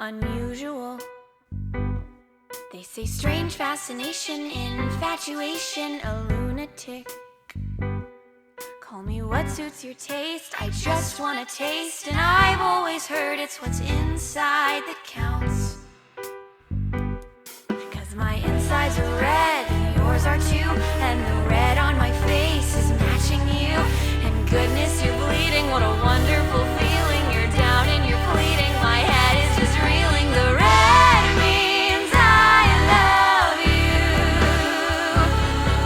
unusual. They say strange fascination, infatuation, a lunatic. Call me what suits your taste, I just wanna taste. And I've always heard it's what's inside that counts. Cause my insides are red, and yours are too. And the red on my face is matching you. And goodness, you're bleeding, what a wonderful feeling. You're down and you're pleading, my head is just reeling. The red means I love you.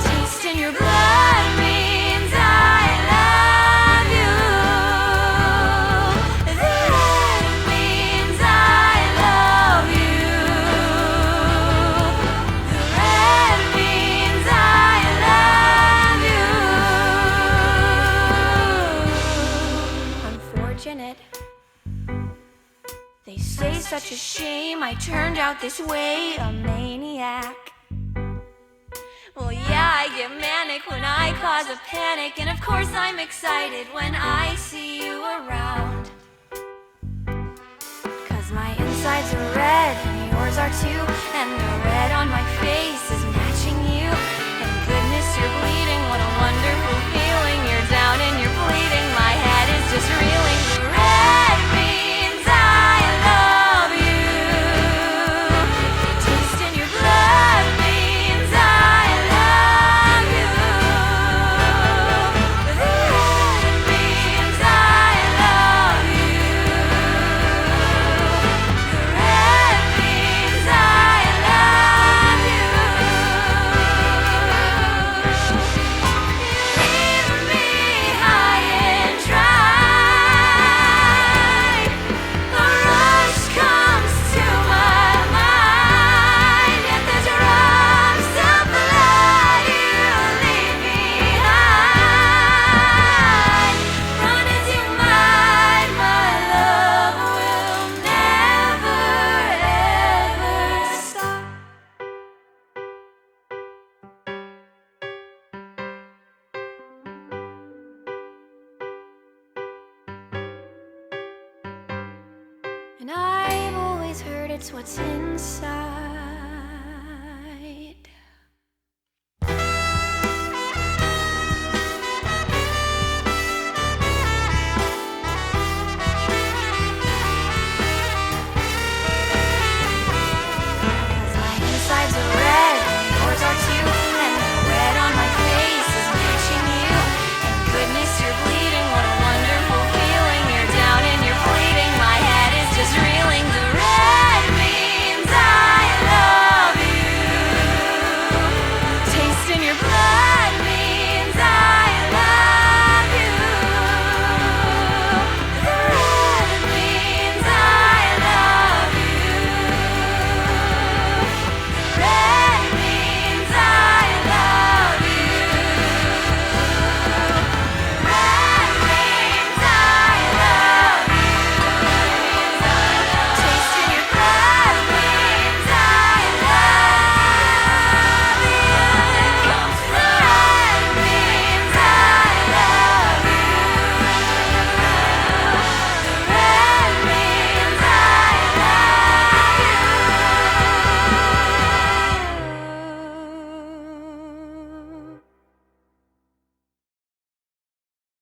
Taste in your blood means I love you. The red means I love you. The red means I love you. Unfortunate. They say such a shame I turned out this way, a maniac. Well, yeah, I get manic when I cause a panic. And of course I'm excited when I see you around. Cause my insides are red and yours are too. And the red on my face is matching you. And goodness, you're bleeding, what a wonderful feeling. You're down and you're bleeding, my head is just reeling. The red means I love you. Taste in your blood means I love you. The red means I love you. The red means I love you. Leave me high and dry. A rush comes to my mind, yet the drops of blood you leave behind. Run as you might, my love will never ever stop. And I've always heard it's what's inside